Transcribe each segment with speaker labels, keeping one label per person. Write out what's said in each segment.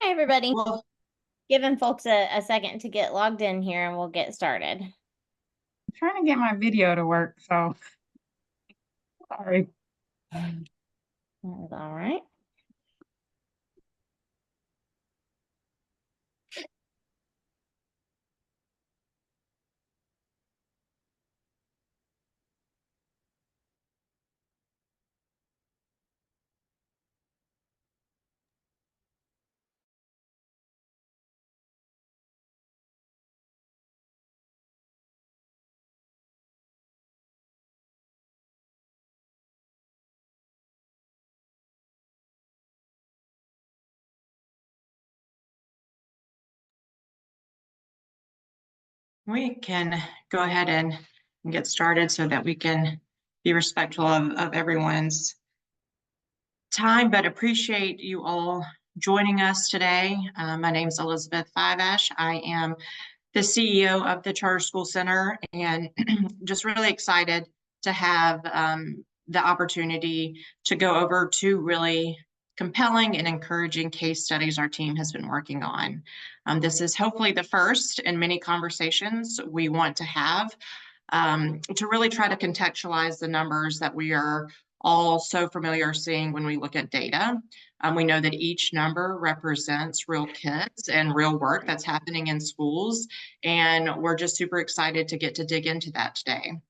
Speaker 1: Hi, everybody.
Speaker 2: Well,
Speaker 1: Giving folks a second to get logged in here and we'll get started.
Speaker 2: I'm trying to get my video to work, so sorry.
Speaker 1: That's all right.
Speaker 2: We can go ahead and get started so that we can be respectful of everyone's time, but appreciate you all joining us today. My name is Elizabeth Fiveash. I am the CEO of the Charter School Center and just really excited to have the opportunity to go over two really compelling and encouraging case studies our team has been working on. This is hopefully the first in many conversations we want to have to really try to contextualize the numbers that we are all so familiar seeing when we look at data. We know that each number represents real kids and real work that's happening in schools, and we're just super excited to get to dig into that today.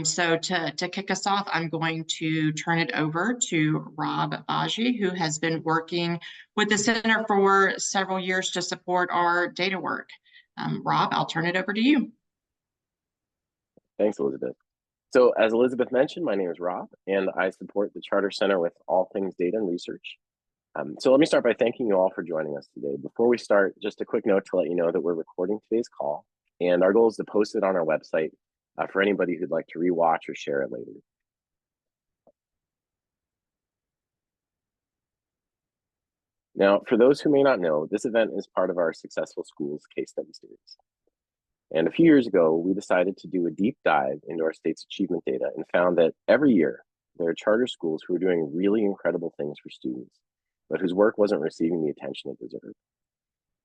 Speaker 2: So to kick us off, I'm going to turn it over to Rob Baji, who has been working with the Center for several years to support our data work. Rob, I'll turn it over to you.
Speaker 3: Thanks, Elizabeth. So as Elizabeth mentioned, my name is Rob, and I support the Charter Center with all things data and research. So let me start by thanking you all for joining us today. Before we start, just a quick note to let you know that we're recording today's call, and our goal is to post it on our website for anybody who'd like to rewatch or share it later. Now, for those who may not know, this event is part of our Successful Schools case study series. And a few years ago, we decided to do a deep dive into our state's achievement data and found that every year there are charter schools who are doing really incredible things for students, but whose work wasn't receiving the attention it deserved.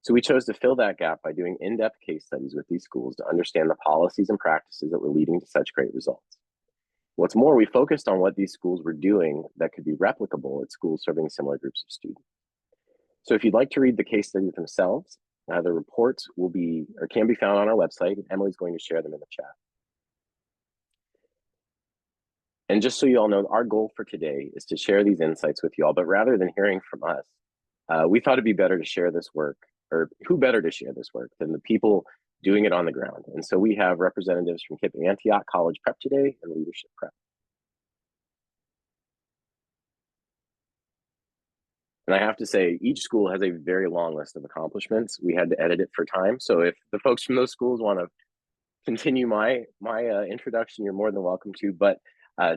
Speaker 3: So we chose to fill that gap by doing in-depth case studies with these schools to understand the policies and practices that were leading to such great results. What's more, we focused on what these schools were doing that could be replicable at schools serving similar groups of students. So if you'd like to read the case studies themselves, the reports will be or can be found on our website, and Emily's going to share them in the chat. And just so you all know, our goal for today is to share these insights with you all, but rather than hearing from us, we thought it'd be better to share this work, or who better to share this work than the people doing it on the ground. And so we have representatives from KIPP Antioch College Prep today and Leadership Prep. And I have to say, each school has a very long list of accomplishments. We had to edit it for time. So if the folks from those schools want to continue my introduction, you're more than welcome to. But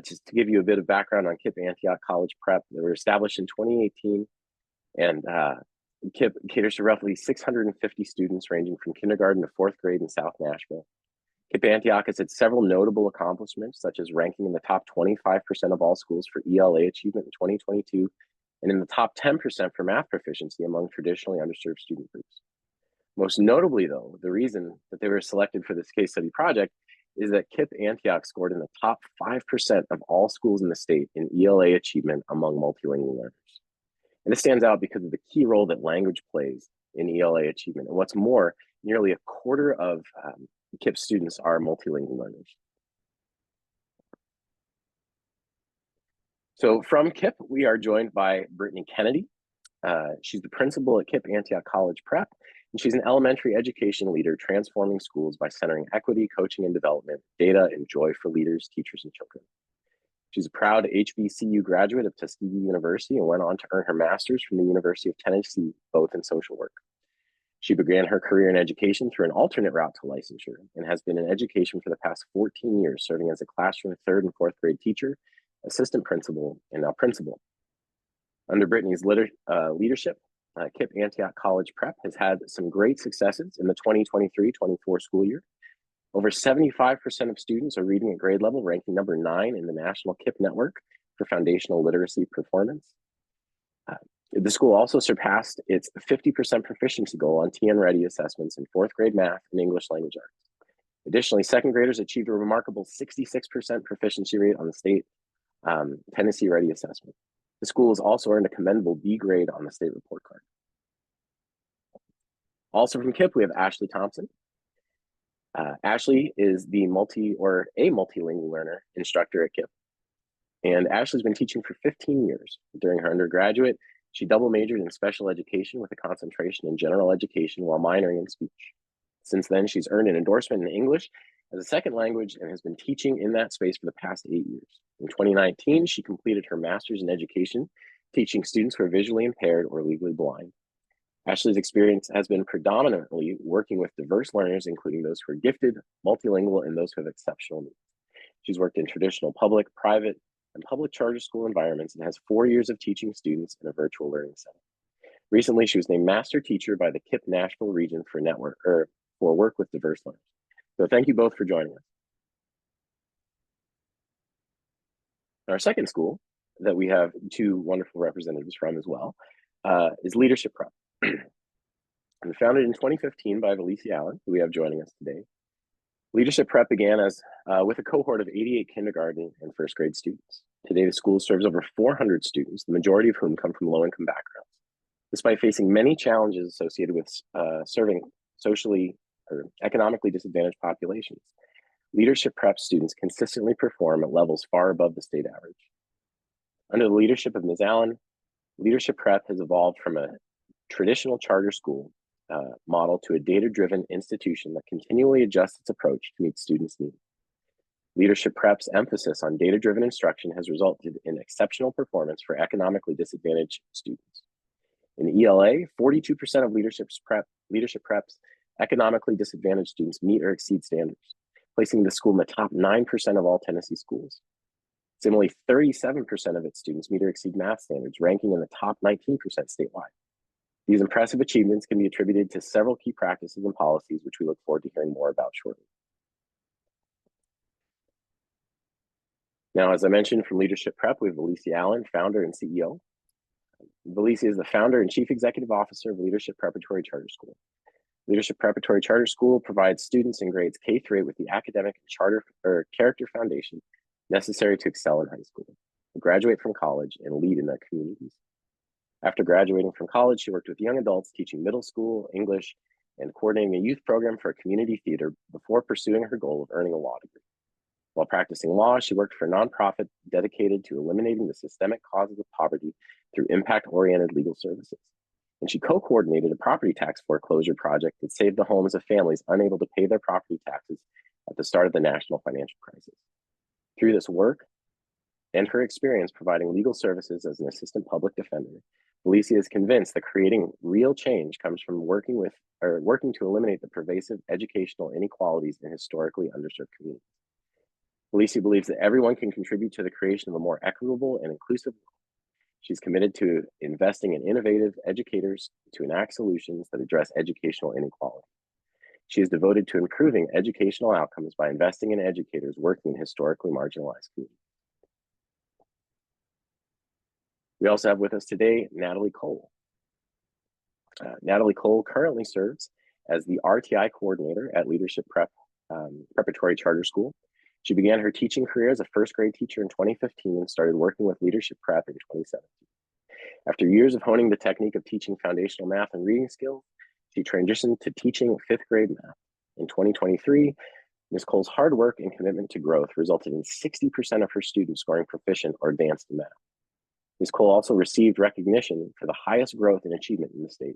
Speaker 3: just to give you a bit of background on KIPP Antioch College Prep, they were established in 2018, and KIPP caters to roughly 650 students ranging from kindergarten to fourth grade in South Nashville. KIPP Antioch has had several notable accomplishments, such as ranking in the top 25% of all schools for ELA achievement in 2022, and in the top 10% for math proficiency among traditionally underserved student groups. Most notably, though, the reason that they were selected for this case study project is that KIPP Antioch scored in the top 5% of all schools in the state in ELA achievement among multilingual learners. And this stands out because of the key role that language plays in ELA achievement. And what's more, nearly a quarter of KIPP students are multilingual learners. So from KIPP, we are joined by Brittany Kennedy. She's the principal at KIPP Antioch College Prep, and she's an elementary education leader transforming schools by centering equity, coaching and development, data, and joy for leaders, teachers, and children. She's a proud HBCU graduate of Tuskegee University and went on to earn her master's from the University of Tennessee, both in social work. She began her career in education through an alternate route to licensure and has been in education for the past 14 years, serving as a classroom third and fourth grade teacher, assistant principal, and now principal. Under Brittany's leadership, KIPP Antioch College Prep has had some great successes in the 2023-24 school year. Over 75% of students are reading at grade level, ranking number 9 in the national KIPP network for foundational literacy performance. The school also surpassed its 50% proficiency goal on TN Ready assessments in 4th grade math and English language arts. Additionally, 2nd graders achieved a remarkable 66% proficiency rate on the state Tennessee Ready assessment. The school has also earned a commendable B grade on the state report card. Also from KIPP, we have Ashley Thompson. Ashley is a multilingual learner instructor at KIPP. And Ashley's been teaching for 15 years. During her undergraduate, she double majored in special education with a concentration in general education while minoring in speech. Since then, she's earned an endorsement in English as a second language and has been teaching in that space for the past 8 years. In 2019, she completed her master's in education, teaching students who are visually impaired or legally blind. Ashley's experience has been predominantly working with diverse learners, including those who are gifted, multilingual, and those who have exceptional needs. She's worked in traditional public, private, and public charter school environments and has 4 years of teaching students in a virtual learning setting. Recently, she was named master teacher by the KIPP Nashville region for work with diverse learners. So thank you both for joining us. Our second school that we have 2 wonderful representatives from as well is Leadership Prep. And founded in 2015 by Valicia Allen, who we have joining us today. Leadership Prep began as with a cohort of 88 kindergarten and 1st grade students. Today, the school serves over 400 students, the majority of whom come from low-income backgrounds. Despite facing many challenges associated with serving socially or economically disadvantaged populations, Leadership Prep students consistently perform at levels far above the state average. Under the leadership of Ms. Allen, Leadership Prep has evolved from a traditional charter school model to a data-driven institution that continually adjusts its approach to meet students' needs. Leadership Prep's emphasis on data-driven instruction has resulted in exceptional performance for economically disadvantaged students. In ELA, 42% of Leadership Prep's economically disadvantaged students meet or exceed standards, placing the school in the top 9% of all Tennessee schools. Similarly, 37% of its students meet or exceed math standards, ranking in the top 19% statewide. These impressive achievements can be attributed to several key practices and policies, which we look forward to hearing more about shortly. Now, as I mentioned, from Leadership Prep, we have Valicia Allen, founder and CEO. Valicia is the founder and chief executive officer of Leadership Preparatory Charter School. Leadership Preparatory Charter School provides students in grades K through 8 with the academic and character foundation necessary to excel in high school, graduate from college, and lead in their communities. After graduating from college, she worked with young adults teaching middle school English and coordinating a youth program for a community theater before pursuing her goal of earning a law degree. While practicing law, she worked for a nonprofit dedicated to eliminating the systemic causes of poverty through impact-oriented legal services. And she co-coordinated a property tax foreclosure project that saved the homes of families unable to pay their property taxes at the start of the national financial crisis. Through this work and her experience providing legal services as an assistant public defender, Valicia is convinced that creating real change comes from working to eliminate the pervasive educational inequalities in historically underserved communities. Valicia believes that everyone can contribute to the creation of a more equitable and inclusive world. She's committed to investing in innovative educators to enact solutions that address educational inequality. She is devoted to improving educational outcomes by investing in educators working in historically marginalized communities. We also have with us today Natalie Cole. Natalie Cole currently serves as the RTI coordinator at Leadership Preparatory Charter School. She began her teaching career as a 1st grade teacher in 2015 and started working with Leadership Prep in 2017. After years of honing the technique of teaching foundational math and reading skills, she transitioned to teaching 5th grade math. In 2023, Ms. Cole's hard work and commitment to growth resulted in 60% of her students scoring proficient or advanced in math. Ms. Cole also received recognition for the highest growth and achievement in the state.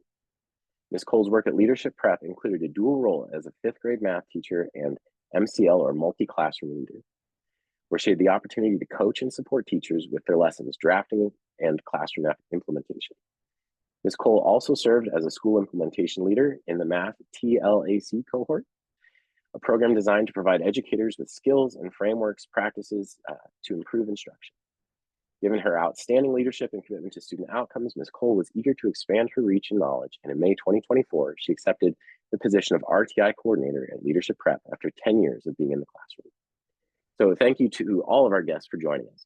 Speaker 3: Ms. Cole's work at Leadership Prep included a dual role as a 5th grade math teacher and MCL or multi-classroom leader, where she had the opportunity to coach and support teachers with their lessons, drafting, and classroom implementation. Ms. Cole also served as a school implementation leader in the math TLAC cohort, a program designed to provide educators with skills and frameworks, practices to improve instruction. Given her outstanding leadership and commitment to student outcomes, Ms. Cole was eager to expand her reach and knowledge, and in May 2024, she accepted the position of RTI coordinator at Leadership Prep after 10 years of being in the classroom. So thank you to all of our guests for joining us.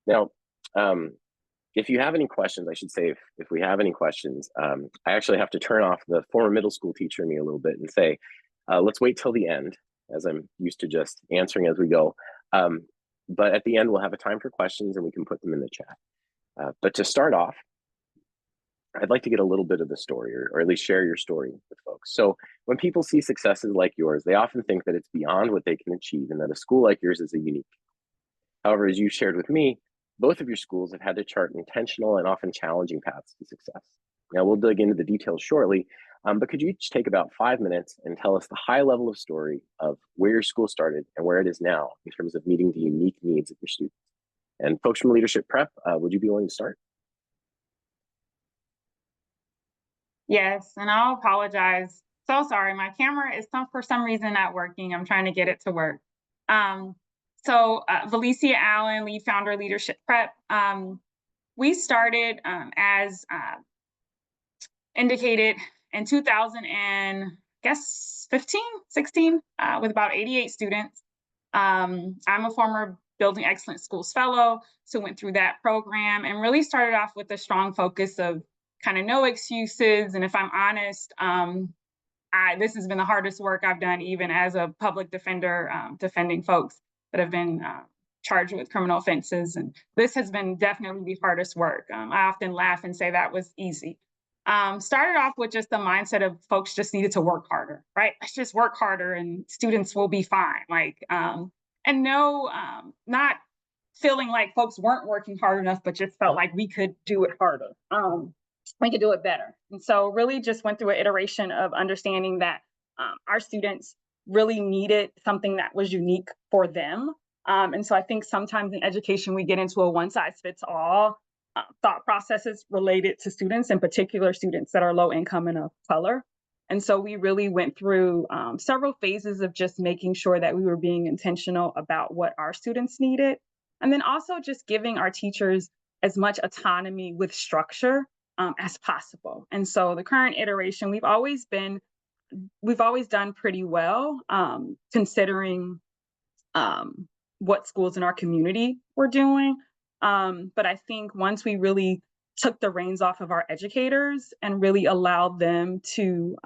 Speaker 3: Now, if you have any questions, I should say, if we have any questions, I actually have to turn off the former middle school teacher in me a little bit and say, let's wait till the end, as I'm used to just answering as we go. But at the end, we'll have a time for questions and we can put them in the chat. But to start off, I'd like to get a little bit of the story, or at least share your story with folks. So when people see successes like yours, they often think that it's beyond what they can achieve and that a school like yours is a unique. However, as you shared with me, both of your schools have had to chart intentional and often challenging paths to success. Now, we'll dig into the details shortly, but could you each take about 5 minutes and tell us the high level of story of where your school started and where it is now in terms of meeting the unique needs of your students? And folks from Leadership Prep, would you be willing to start?
Speaker 4: Yes, and I'll apologize. So sorry, my camera is for some reason not working. I'm trying to get it to work. Valicia Allen, lead founder of Leadership Prep. We started as indicated in 2015, 16, with about 88 students. I'm a former Building Excellent Schools Fellow, so went through that program and really started off with a strong focus of kind of no excuses. And if I'm honest, this has been the hardest work I've done, even as a public defender, defending folks that have been charged with criminal offenses. And this has been definitely the hardest work. I often laugh and say that was easy. Started off with just the mindset of folks just needed to work harder, right? Let's just work harder and students will be fine. Not feeling like folks weren't working hard enough, but just felt like we could do it harder. We could do it better. And so really just went through an iteration of understanding that our students really needed something that was unique for them. And so I think sometimes in education, we get into a one-size-fits-all thought processes related to students, in particular students that are low income and of color. And so we really went through several phases of just making sure that we were being intentional about what our students needed. And then also just giving our teachers as much autonomy with structure as possible. And so the current iteration, we've always done pretty well, considering what schools in our community were doing. But I think once we really took the reins off of our educators and really allowed them to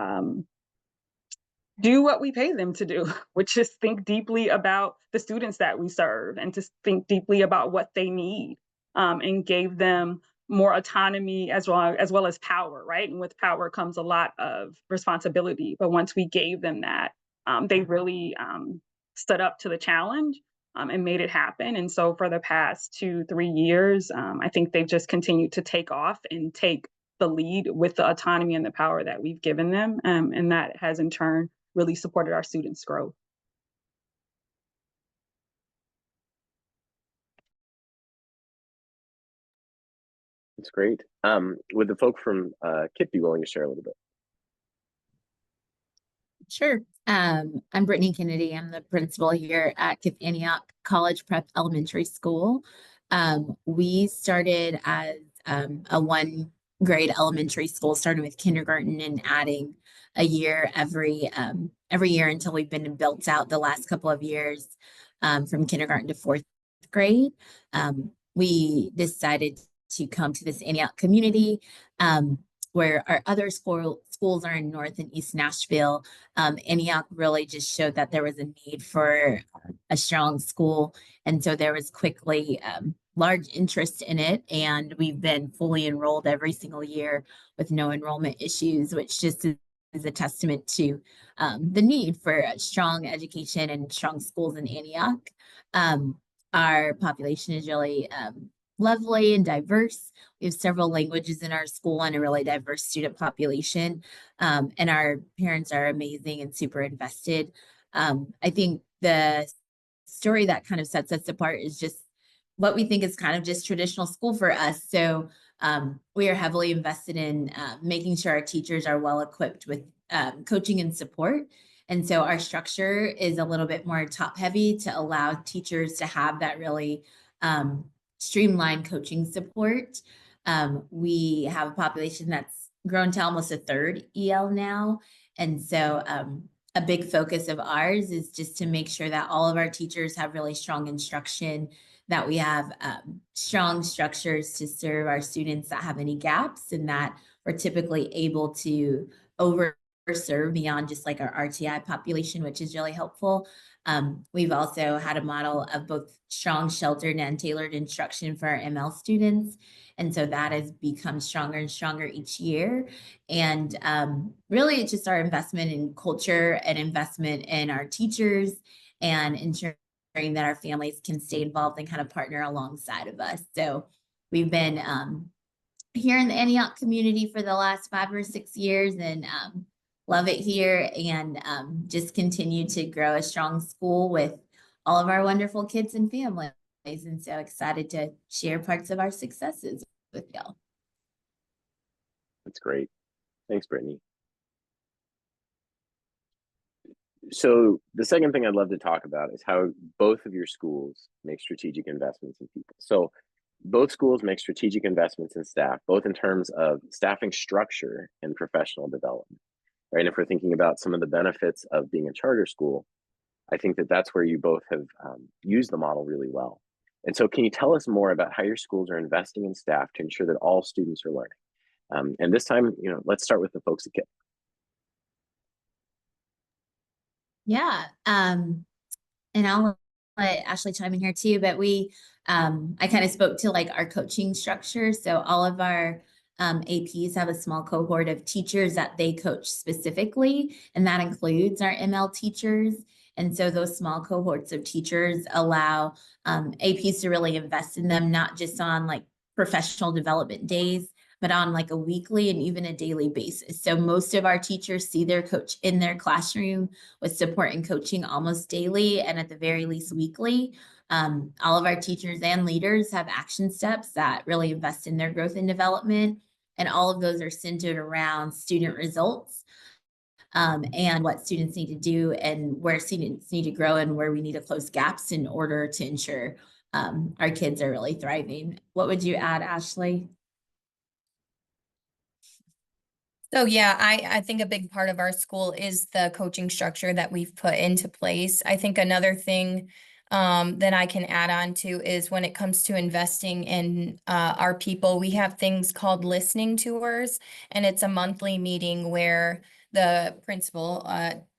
Speaker 4: do what we pay them to do, which is think deeply about the students that we serve and to think deeply about what they need, and gave them more autonomy as well as power, right? And with power comes a lot of responsibility. But once we gave them that, they really stood up to the challenge and made it happen. And so for the past 2-3 years, I think they've just continued to take off and take the lead with the autonomy and the power that we've given them. And that has in turn really supported our students' growth.
Speaker 3: That's great. Would the folk from KIPP be willing to share a little bit?
Speaker 5: Sure. I'm Brittany Kennedy. I'm the principal here at KIPP Antioch College Prep Elementary School. We started as a 1-grade elementary school, starting with kindergarten and adding a year every year until we've been built out the last couple of years, from kindergarten to 4th grade. We decided to come to this Antioch community, where our other schools are in North and East Nashville. Antioch really just showed that there was a need for a strong school. And so there was quickly large interest in it. And we've been fully enrolled every single year with no enrollment issues, which just is a testament to the need for a strong education and strong schools in Antioch. Our population is really lovely and diverse. We have several languages in our school and a really diverse student population. And our parents are amazing and super invested. I think the story that kind of sets us apart is just what we think is kind of just traditional school for us. So we are heavily invested in making sure our teachers are well equipped with coaching and support. And so our structure is a little bit more top heavy to allow teachers to have that really streamlined coaching support. We have a population that's grown to almost 1/3 EL now. And so a big focus of ours is just to make sure that all of our teachers have really strong instruction, that we have strong structures to serve our students that have any gaps, and that we're typically able to overserve beyond just like our RTI population, which is really helpful. We've also had a model of both strong sheltered and tailored instruction for our ML students. And so that has become stronger and stronger each year. And really, it's just our investment in culture and investment in our teachers and ensuring that our families can stay involved and kind of partner alongside of us. So we've been here in the Antioch community for the last 5 or 6 years, and love it here, and just continue to grow a strong school with all of our wonderful kids and families. And so excited to share parts of our successes with y'all.
Speaker 3: That's great. Thanks, Brittany. So the second thing I'd love to talk about is how both of your schools make strategic investments in people. So both schools make strategic investments in staff, both in terms of staffing structure and professional development, right? And if we're thinking about some of the benefits of being a charter school, I think that that's where you both have used the model really well. And so can you tell us more about how your schools are investing in staff to ensure that all students are learning? And this time, let's start with the folks at KIPP.
Speaker 5: Yeah, and I'll let Ashley chime in here too, but I kind of spoke to like our coaching structure. So all of our APs have a small cohort of teachers that they coach specifically, and that includes our ML teachers. And so those small cohorts of teachers allow APs to really invest in them, not just on like professional development days, but on like a weekly and even a daily basis. So most of our teachers see their coach in their classroom with support and coaching almost daily, and at the very least weekly. All of our teachers and leaders have action steps that really invest in their growth and development. And all of those are centered around student results and what students need to do and where students need to grow and where we need to close gaps in order to ensure our kids are really thriving. What would you add, Ashley?
Speaker 6: So yeah, I think a big part of our school is the coaching structure that we've put into place. I think another thing that I can add on to is when it comes to investing in our people, we have things called listening tours, and it's a monthly meeting where the principal,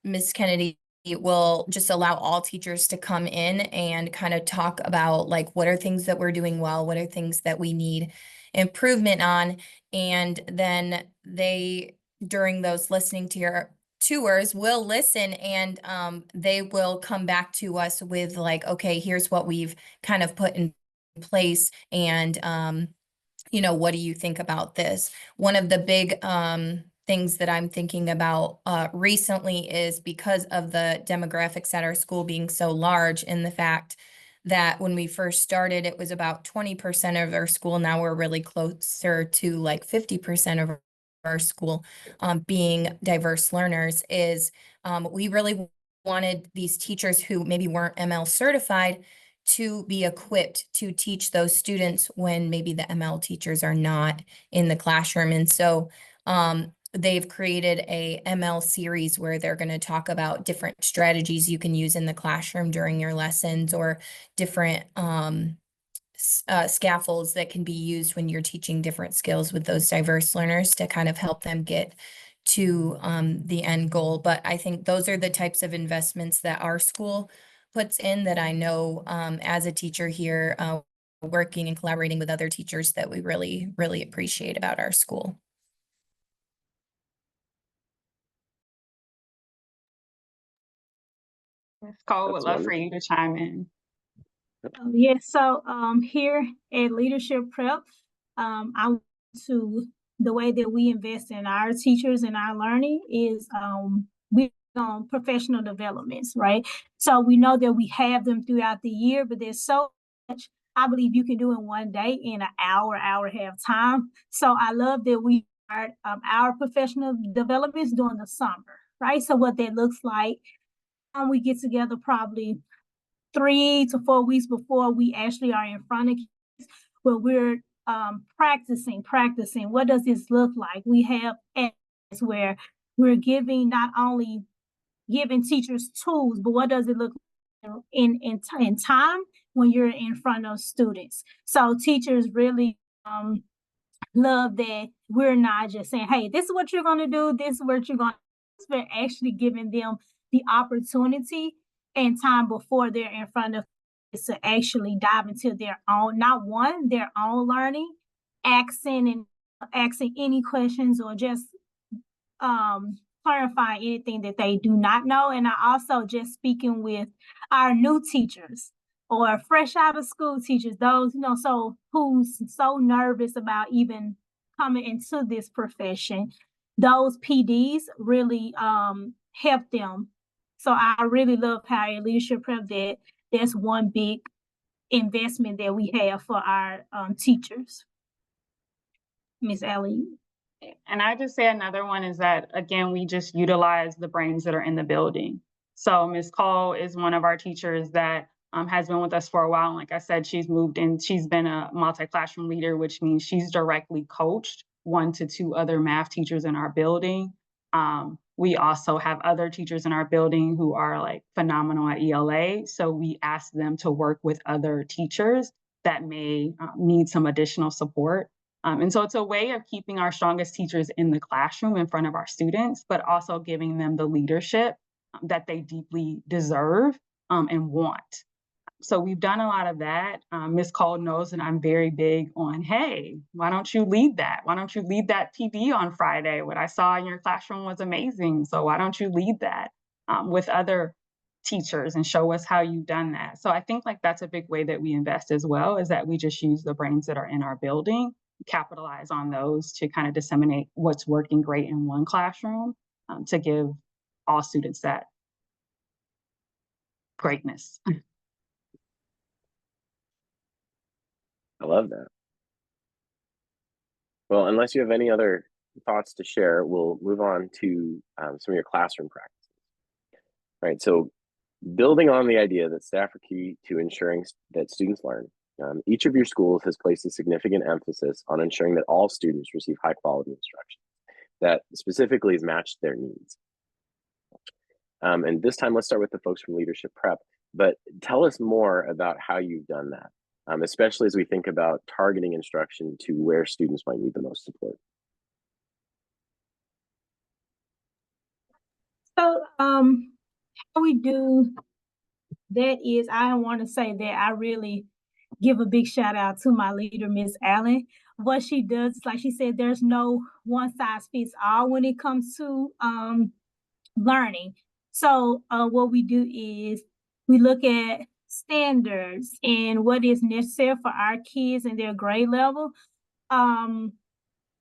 Speaker 6: Ms. Kennedy, will just allow all teachers to come in and kind of talk about like what are things that we're doing well, what are things that we need improvement on. And then they, during those listening to your tours, will listen, and they will come back to us with like, okay, here's what we've kind of put in place, and what do you think about this? One of the big things that I'm thinking about recently is because of the demographics at our school being so large, and the fact that when we first started, it was about 20% of our school. Now we're really closer to like 50% of our school being diverse learners, is we really wanted these teachers who maybe weren't ML certified to be equipped to teach those students when maybe the ML teachers are not in the classroom. And so they've created a ML series where they're going to talk about different strategies you can use in the classroom during your lessons, or different scaffolds that can be used when you're teaching different skills with those diverse learners to kind of help them get to the end goal. But I think those are the types of investments that our school puts in, that I know as a teacher here, working and collaborating with other teachers, that we really, really appreciate about our school.
Speaker 4: Ms. Cole, would
Speaker 3: That's
Speaker 4: love for
Speaker 3: wonderful.
Speaker 4: you to chime in.
Speaker 7: Yes, so here at Leadership Prep, I want to, the way that we invest in our teachers and our learning is we on professional developments, right? So we know that we have them throughout the year, but there's so much I believe you can do in one day in an hour and a half time. So I love that we start our professional developments during the summer, right? So what that looks like, we get together probably 3 to 4 weeks before we actually are in front of kids, where we're practicing. What does this look like? We have acts where we're giving, not only giving teachers tools, but what does it look like in time when you're in front of students. So teachers really love that we're not just saying, hey, this is what you're going to do, this is what you're going to do. We're actually giving them the opportunity and time before they're in front of us to actually dive into their own, their own learning, asking any questions, or just clarify anything that they do not know. And I also just speaking with our new teachers or fresh out of school teachers, those, so who's so nervous about even coming into this profession. Those PDs really help them. So I really love how in Leadership Prep that's one big investment that we have for our teachers. Ms. Ellie.
Speaker 4: And I just say another one is that, again, we just utilize the brains that are in the building. So Ms. Cole is one of our teachers that has been with us for a while. And like I said, she's moved in, she's been a multi-classroom leader, which means she's directly coached 1 to 2 other math teachers in our building. We also have other teachers in our building who are like phenomenal at ELA. So we ask them to work with other teachers that may need some additional support. And so it's a way of keeping our strongest teachers in the classroom in front of our students, but also giving them the leadership that they deeply deserve and want. So we've done a lot of that. Ms. Cole knows that I'm very big on, hey, why don't you lead that? Why don't you lead that PD on Friday? What I saw in your classroom was amazing. So why don't you lead that with other teachers and show us how you've done that? So I think like that's a big way that we invest as well, is that we just use the brains that are in our building, capitalize on those to kind of disseminate what's working great in one classroom to give all students that greatness.
Speaker 3: I love that. Well, unless you have any other thoughts to share, we'll move on to some of your classroom practices. Right, so building on the idea that staff are key to ensuring that students learn, each of your schools has placed a significant emphasis on ensuring that all students receive high quality instruction that specifically is matched their needs. And this time, let's start with the folks from Leadership Prep, but tell us more about how you've done that, especially as we think about targeting instruction to where students might need the most support.
Speaker 7: So how we do that is, I want to say that I really give a big shout out to my leader, Ms. Allen. What she does, like she said, there's no one size fits all when it comes to learning. So what we do is we look at standards and what is necessary for our kids and their grade level. And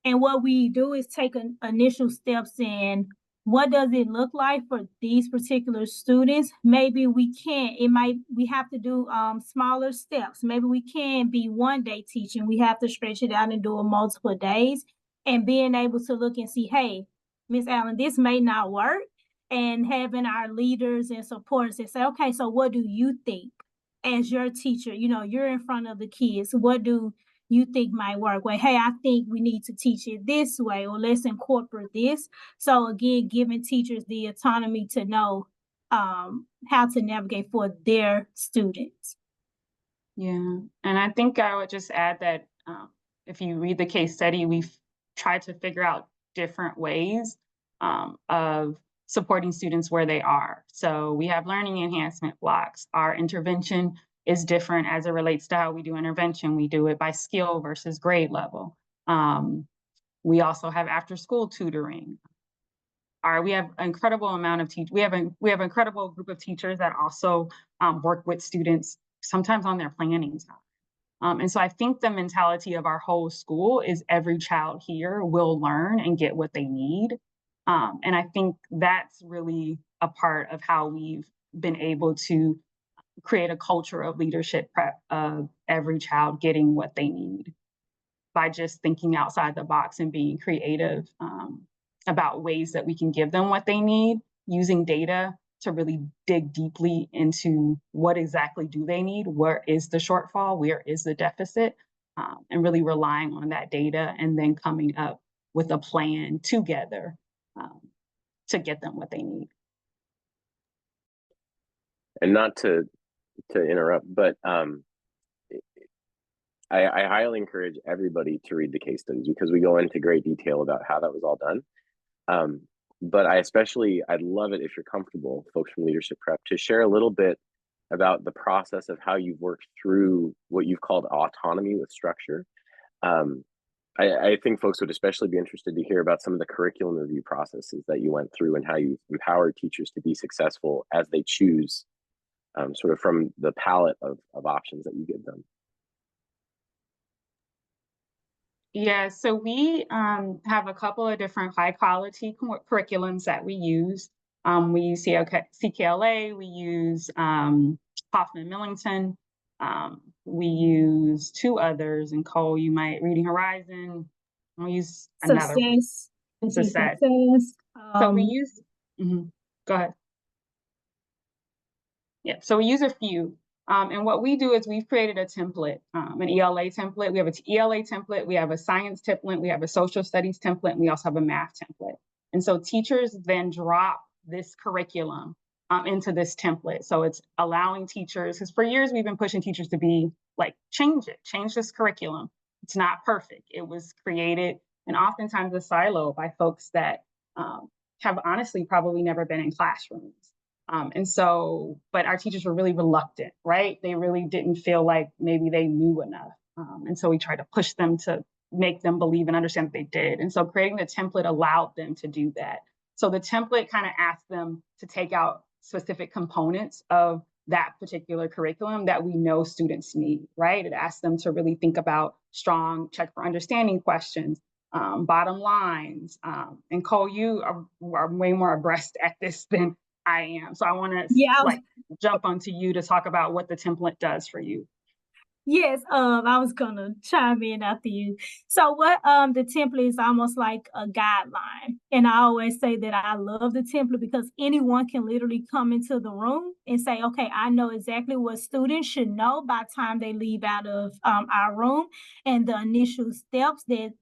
Speaker 7: what we do is take initial steps in what does it look like for these particular students. Maybe we have to do smaller steps. Maybe we can't be one day teaching. We have to stretch it out and do it multiple days, and being able to look and see, hey, Ms. Allen, this may not work. And having our leaders and supporters that say, okay, so what do you think as your teacher? You're in front of the kids. What do you think might work? Well, hey, I think we need to teach it this way, or let's incorporate this. So again, giving teachers the autonomy to know how to navigate for their students.
Speaker 4: Yeah, and I think I would just add that if you read the case study, we've tried to figure out different ways of supporting students where they are. So we have learning enhancement blocks. Our intervention is different as it relates to how we do intervention. We do it by skill versus grade level. We also have after school tutoring. We have an incredible amount of teachers. We have an incredible group of teachers that also work with students sometimes on their planning time. And so I think the mentality of our whole school is every child here will learn and get what they need. And I think that's really a part of how we've been able to create a culture of leadership prep of every child getting what they need by just thinking outside the box and being creative about ways that we can give them what they need, using data to really dig deeply into what exactly do they need, where is the shortfall, where is the deficit, and really relying on that data and then coming up with a plan together to get them what they need.
Speaker 3: And not to to interrupt, but I highly encourage everybody to read the case studies because we go into great detail about how that was all done. But I'd love it if you're comfortable, folks from Leadership Prep, to share a little bit about the process of how you've worked through what you've called autonomy with structure. I think folks would especially be interested to hear about some of the curriculum review processes that you went through and how you empowered teachers to be successful as they choose sort of from the palette of options that you give them.
Speaker 4: Yeah, so we have a couple of different high quality curriculums that we use. We use CKLA, we use Hoffman Millington, we use two others, and Cole, you might Reading Horizon. We use another
Speaker 7: Success.
Speaker 4: So we use, go ahead. Yeah, so we use a few. And what we do is we've created a template, an ELA template. We have an ELA template, we have a science template, we have a social studies template, and we also have a math template. And so teachers then drop this curriculum into this template. So it's allowing teachers, because for years we've been pushing teachers to be like, change this curriculum. It's not perfect. It was created and oftentimes a silo by folks that have honestly probably never been in classrooms. And so, but our teachers were really reluctant, right? They really didn't feel like maybe they knew enough. And so we tried to push them to make them believe and understand that they did. And so creating the template allowed them to do that. So the template kind of asked them to take out specific components of that particular curriculum that we know students need, right? It asked them to really think about strong check for understanding questions, bottom lines. And Cole, you are way more abreast at this than I am. So I want to jump onto you to talk about what the template does for you.
Speaker 7: Yes, I was gonna chime in after you. So what the template is almost like a guideline. And I always say that I love the template because anyone can literally come into the room and say, okay, I know exactly what students should know by the time they leave out of our room and the initial steps that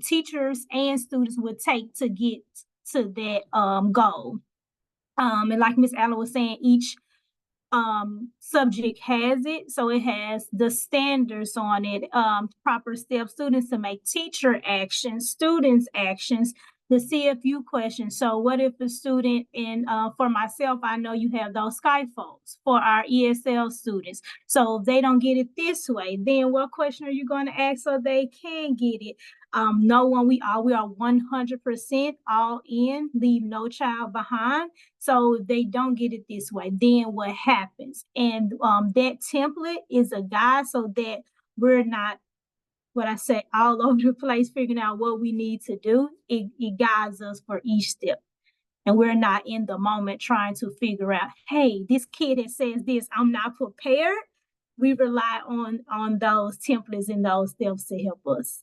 Speaker 7: teachers and students would take to get to that goal. And like Ms. Allen was saying, each subject has it. So it has the standards on it, proper steps, students to make, teacher actions, students actions, the CFU questions. So what if a student, and for myself, I know you have those scaffolds for our ESL students. So if they don't get it this way, then what question are you going to ask so they can get it? We are 100% all in, leave no child behind. So if they don't get it this way, then what happens? And that template is a guide so that we're not, what I say, all over the place figuring out what we need to do. It guides us for each step. And we're not in the moment trying to figure out, hey, this kid that says this, I'm not prepared. We rely on those templates and those steps to help us.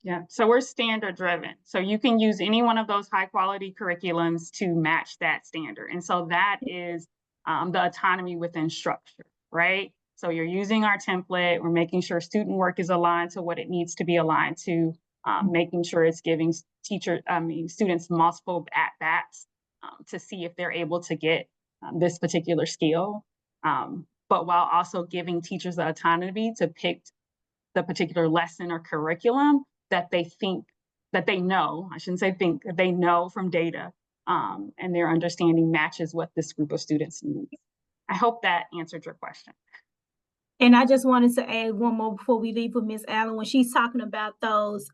Speaker 4: Yeah, so we're standard driven. So you can use any one of those high quality curriculums to match that standard. And so that is the autonomy within structure, right? So you're using our template, we're making sure student work is aligned to what it needs to be aligned to, making sure it's giving students multiple at-bats to see if they're able to get this particular skill. But while also giving teachers the autonomy to pick the particular lesson or curriculum that they think, that they know, I shouldn't say think, that they know from data, and their understanding matches what this group of students needs. I hope that answered your question.
Speaker 7: And I just wanted to add one more before we leave with Ms. Allen, when she's talking about those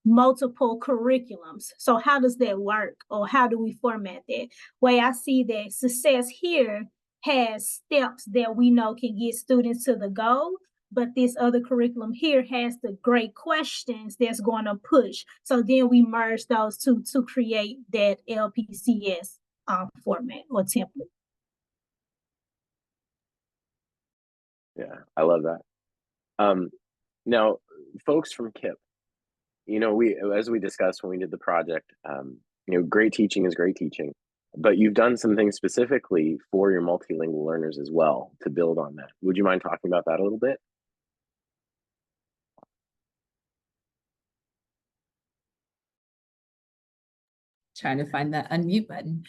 Speaker 7: multiple curriculums. So how does that work, or how do we format that? Way I see that success here has steps that we know can get students to the goal, but this other curriculum here has the great questions that's going to push. So then we merge those two to create that LPCS format or template.
Speaker 3: Yeah, I love that. Now, folks from KIPP, as we discussed when we did the project, great teaching is great teaching, but you've done some things specifically for your multilingual learners as well to build on that. Would you mind talking about that a little bit?
Speaker 5: Trying to find that unmute button.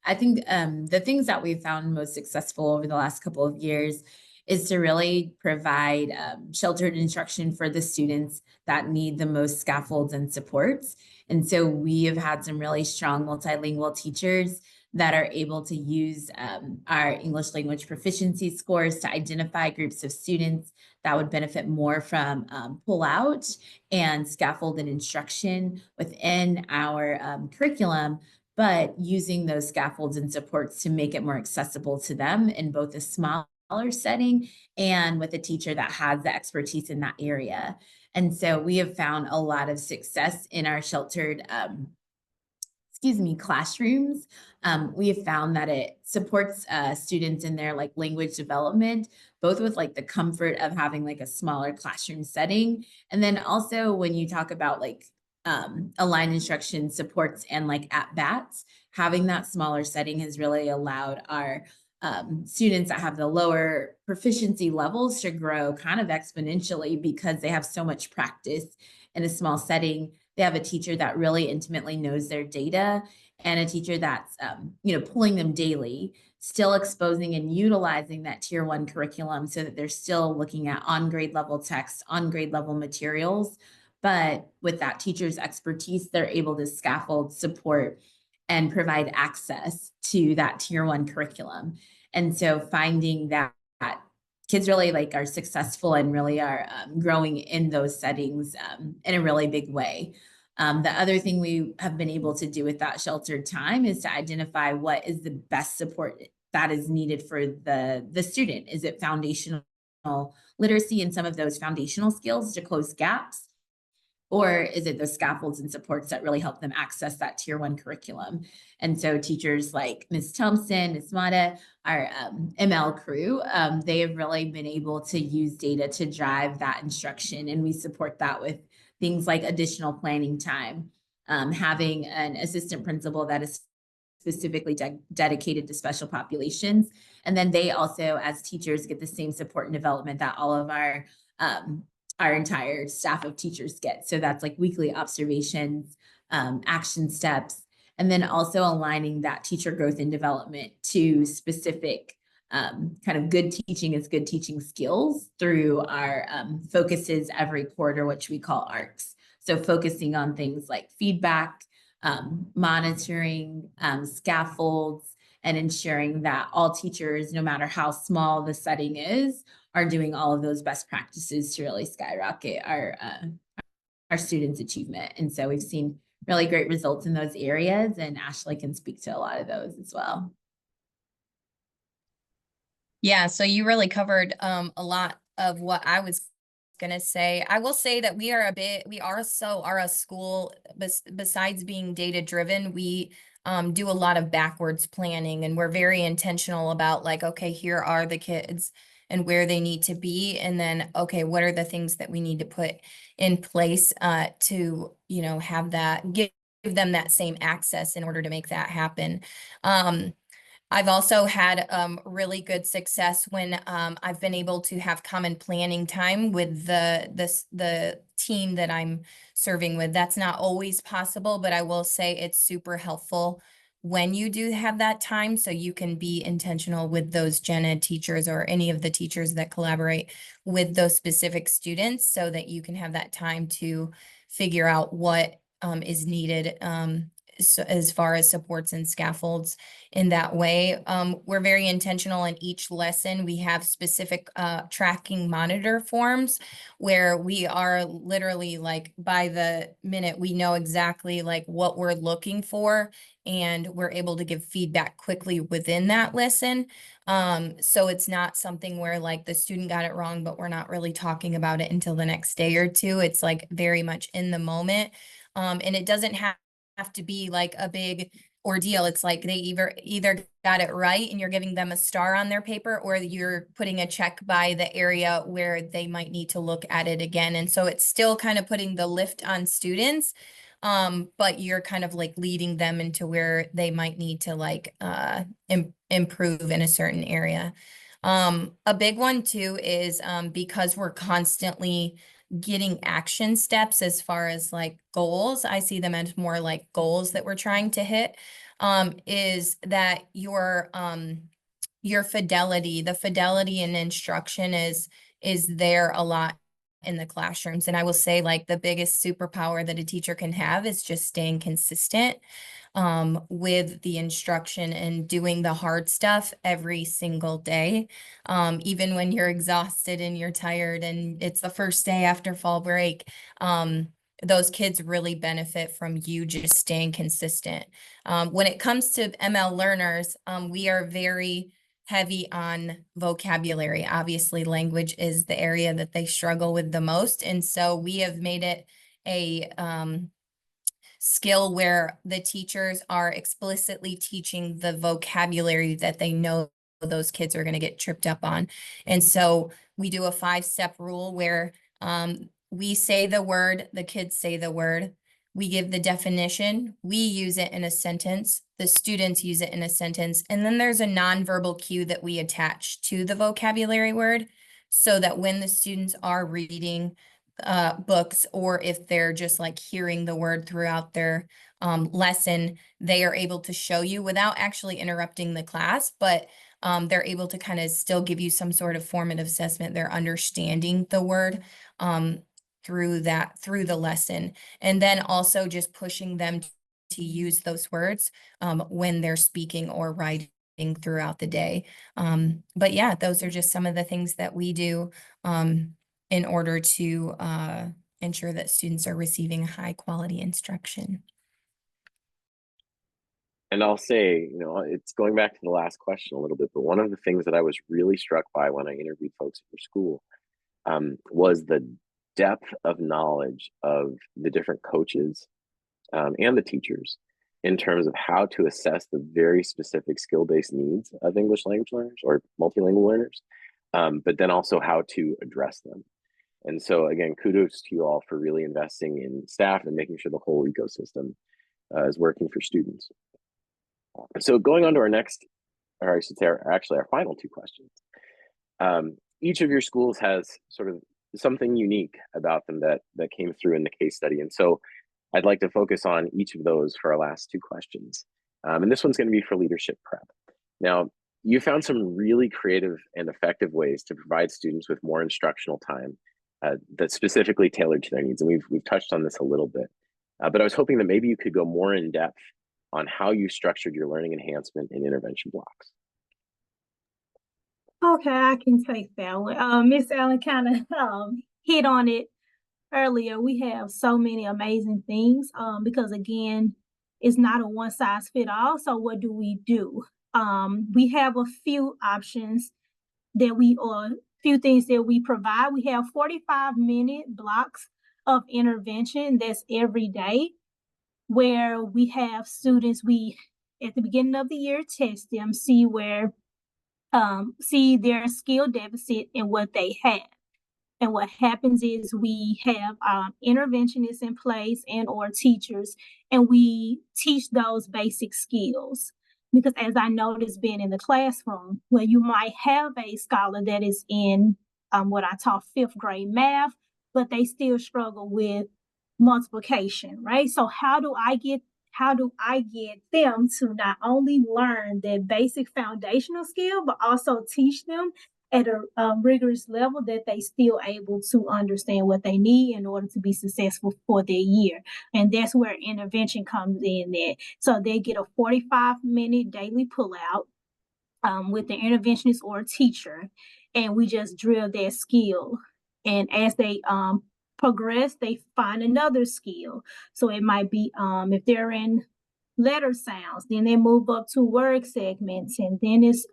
Speaker 5: I think the things that we've found most successful over the last couple of years is to really provide sheltered instruction for the students that need the most scaffolds and supports. And so we have had some really strong multilingual teachers that are able to use our English language proficiency scores to identify groups of students that would benefit more from pull-out and scaffolded instruction within our curriculum, but using those scaffolds and supports to make it more accessible to them in both a smaller setting and with a teacher that has the expertise in that area. And so we have found a lot of success in our sheltered classrooms. We have found that it supports students in their like language development, both with like the comfort of having like a smaller classroom setting. And then also when you talk about like aligned instruction supports and like at bats, having that smaller setting has really allowed our students that have the lower proficiency levels to grow kind of exponentially because they have so much practice in a small setting. They have a teacher that really intimately knows their data and a teacher that's, pulling them daily, still exposing and utilizing that tier 1 curriculum so that they're still looking at on grade level text, on grade level materials. But with that teacher's expertise, they're able to scaffold, support, and provide access to that tier 1 curriculum. And so finding that kids really like are successful and really are growing in those settings in a really big way. The other thing we have been able to do with that sheltered time is to identify what is the best support that is needed for the student. Is it foundational literacy and some of those foundational skills to close gaps? Or is it the scaffolds and supports that really help them access that tier 1 curriculum? And so teachers like Ms. Thompson, Ms. Mata, our ML crew, they have really been able to use data to drive that instruction. And we support that with things like additional planning time, having an assistant principal that is specifically dedicated to special populations. And then they also, as teachers, get the same support and development that all of our entire staff of teachers get. So that's like weekly observations, action steps, and then also aligning that teacher growth and development to specific kind of good teaching is good teaching skills through our focuses every quarter, which we call ARCs. So focusing on things like feedback, monitoring, scaffolds, and ensuring that all teachers, no matter how small the setting is, are doing all of those best practices to really skyrocket our students' achievement. And so we've seen really great results in those areas, and Ashley can speak to a lot of those as well.
Speaker 6: Yeah, so you really covered a lot of what I was gonna say. I will say that we are a school, besides being data driven, we do a lot of backwards planning, and we're very intentional about like, okay, here are the kids and where they need to be, and then okay, what are the things that we need to put in place to have that, give them that same access in order to make that happen. I've also had really good success when I've been able to have common planning time with the team that I'm serving with. That's not always possible, but I will say it's super helpful when you do have that time, so you can be intentional with those gen ed teachers or any of the teachers that collaborate with those specific students, so that you can have that time to figure out what is needed so as far as supports and scaffolds in that way. We're very intentional in each lesson. We have specific tracking monitor forms where we are literally like by the minute, we know exactly like what we're looking for, and we're able to give feedback quickly within that lesson. So it's not something where like the student got it wrong, but we're not really talking about it until the next day or two. It's like very much in the moment. And it doesn't have to be like a big ordeal. It's like they either got it right and you're giving them a star on their paper, or you're putting a check by the area where they might need to look at it again. And so it's still kind of putting the lift on students, but you're kind of like leading them into where they might need to like improve in a certain area. A big one too is because we're constantly getting action steps as far as like goals. I see them as more like goals that we're trying to hit. is that your fidelity, the fidelity in instruction is there a lot in the classrooms. And I will say, like, the biggest superpower that a teacher can have is just staying consistent with the instruction and doing the hard stuff every single day. Even when you're exhausted and you're tired and it's the first day after fall break, those kids really benefit from you just staying consistent. When it comes to ML learners, we are very heavy on vocabulary. Obviously, language is the area that they struggle with the most. And so we have made it a skill where the teachers are explicitly teaching the vocabulary that they know those kids are going to get tripped up on. And so we do a 5-step rule where we say the word, the kids say the word, we give the definition, we use it in a sentence, the students use it in a sentence, and then there's a nonverbal cue that we attach to the vocabulary word so that when the students are reading books, or if they're just like hearing the word throughout their lesson, they are able to show you without actually interrupting the class, but they're able to kind of still give you some sort of formative assessment. They're understanding the word through the lesson. And then also just pushing them to use those words when they're speaking or writing throughout the day. But yeah, those are just some of the things that we do in order to ensure that students are receiving high quality instruction.
Speaker 3: And I'll say, you know, it's going back to the last question a little bit, but one of the things that I was really struck by when I interviewed folks at your school was the depth of knowledge of the different coaches and the teachers in terms of how to assess the very specific skill-based needs of English language learners or multilingual learners, but then also how to address them. And so again, kudos to you all for really investing in staff and making sure the whole ecosystem is working for students. So going on to our next, or I should say actually our final 2 questions. Each of your schools has sort of something unique about them that came through in the case study. And so I'd like to focus on each of those for our last 2 questions. And this one's going to be for leadership prep. Now, you found some really creative and effective ways to provide students with more instructional time that's specifically tailored to their needs. And we've touched on this a little bit, but I was hoping that maybe you could go more in depth on how you structured your learning enhancement and intervention blocks.
Speaker 7: Okay, I can take that one. Miss Allen kind of hit on it earlier. We have so many amazing things because again, it's not a one size fit all. So what do? We have a few options few things that we provide. We have 45-minute blocks of intervention that's every day, where we have students, at the beginning of the year, test them, see their skill deficit and what they have. And what happens is we have interventionists in place and or teachers, and we teach those basic skills. Because as I noticed being in the classroom, where you might have a scholar that is in what I taught 5th grade math, but they still struggle with multiplication, right? So how do I get them to not only learn that basic foundational skill, but also teach them at a rigorous level that they still able to understand what they need in order to be successful for their year? And that's where intervention comes in there. So they get a 45-minute daily pullout with the interventionist or teacher, and we just drill their skill. And as they progress, they find another skill. So it might be if they're in letter sounds, then they move up to word segments, and then it's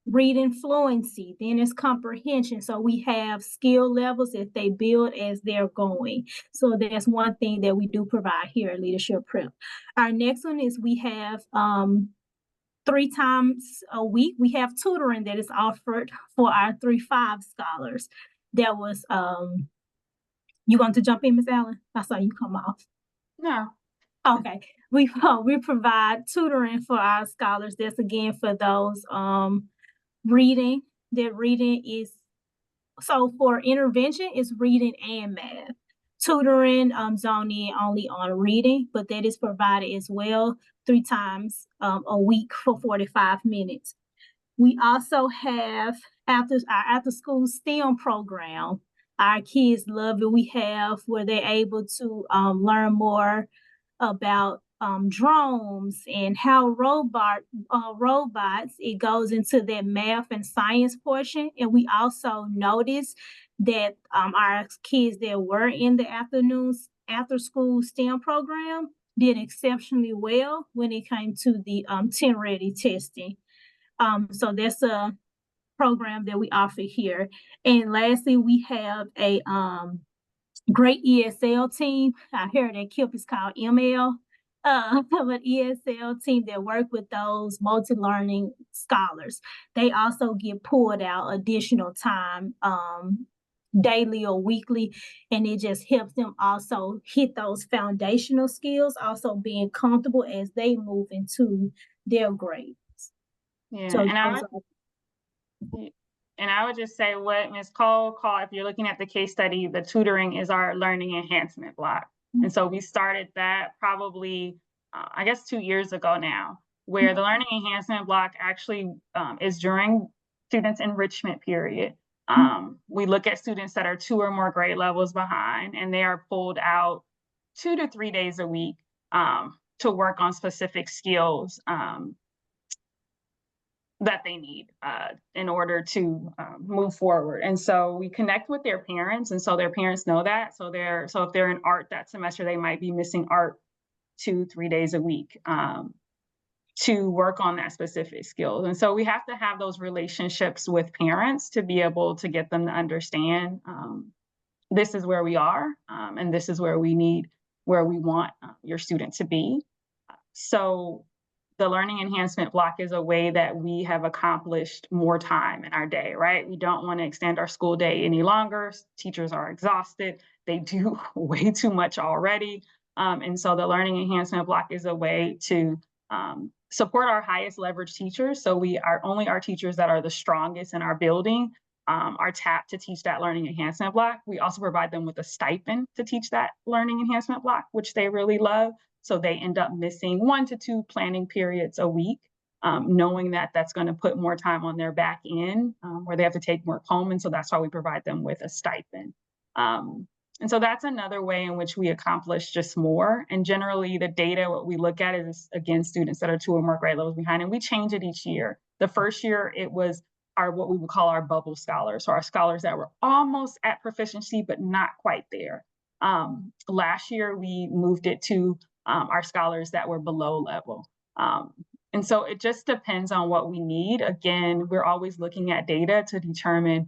Speaker 7: reading fluency, then it's comprehension. So we have skill levels that they build as they're going. So that's one thing that we do provide here at Leadership Prep. Our next one is we have 3 times a week, we have tutoring that is offered for our 3-5 scholars. That was, you want to jump in, Ms. Allen? I saw you come off.
Speaker 4: No.
Speaker 7: Okay. We provide tutoring for our scholars. That's again for those reading. That reading is, so for intervention, is reading and math. Tutoring zone in only on reading, but that is provided as well. 3 times a week for 45 minutes. We also have our after school STEM program. Our kids love it. We have where they're able to learn more about drones and how robots, it goes into their math and science portion. And we also noticed that our kids that were in the after school STEM program did exceptionally well when it came to the 10 ready testing. So that's a program that we offer here. And lastly, we have a great ESL team. I heard that KIPP is called ML, but ESL team that work with those multi-learning scholars. They also get pulled out additional time daily or weekly, and it just helps them also hit those foundational skills, also being comfortable as they move into their grades.
Speaker 4: Yeah,
Speaker 7: So
Speaker 4: and I would just say what Ms. Cole called, if you're looking at the case study, the tutoring is our learning enhancement block. And so we started that probably, I guess 2 years ago now, where the learning enhancement block actually is during students' enrichment period. We look at students that are 2 or more grade levels behind, and they are pulled out 2 to 3 days a week to work on specific skills that they need in order to move forward. And so we connect with their parents, and so their parents know that. So if they're in art that semester, they might be missing art 2-3 days a week to work on that specific skill. And so we have to have those relationships with parents to be able to get them to understand this is where we are, and this is where we want your student to be. So the learning enhancement block is a way that we have accomplished more time in our day, right? We don't want to extend our school day any longer. Teachers are exhausted. They do way too much already. And so the learning enhancement block is a way to support our highest leverage teachers. So only our teachers that are the strongest in our building are tapped to teach that learning enhancement block. We also provide them with a stipend to teach that learning enhancement block, which they really love. So they end up missing 1 to 2 planning periods a week, knowing that that's going to put more time on their back end where they have to take work home. And so that's why we provide them with a stipend. And so that's another way in which we accomplish just more. And generally the data, what we look at is, again, students that are 2 or more grade levels behind, and we change it each year. The first year it was what we would call our bubble scholars, so our scholars that were almost at proficiency, but not quite there. Last year we moved it to our scholars that were below level. And so it just depends on what we need. Again, we're always looking at data to determine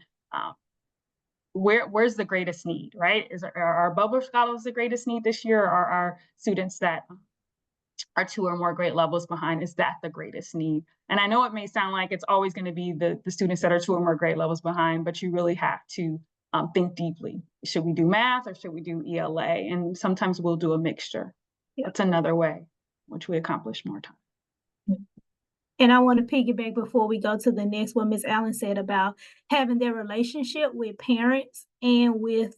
Speaker 4: where's the greatest need, right? Are our bubble scholars the greatest need this year? Or are our students that are 2 or more grade levels behind, is that the greatest need? And I know it may sound like it's always going to be the students that are 2 or more grade levels behind, but you really have to think deeply. Should we do math or should we do ELA? And sometimes we'll do a mixture. That's another way which we accomplish more time.
Speaker 7: And I want to piggyback before we go to the next one, Ms. Allen said about having their relationship with parents and with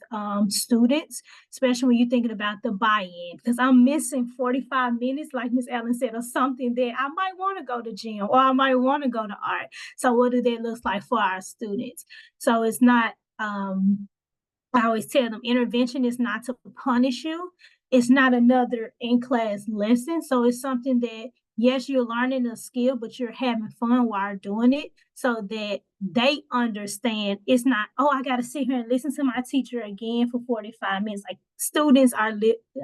Speaker 7: students, especially when you're thinking about the buy-in, because I'm missing 45 minutes, like Ms. Allen said, or something that I might want to go to gym or I might want to go to art. So what do that look like for our students? So it's not, I always tell them intervention is not to punish you. It's not another in-class lesson. So it's something that, yes, you're learning a skill, but you're having fun while doing it so that they understand it's not, oh, I got to sit here and listen to my teacher again for 45 minutes. Like students are,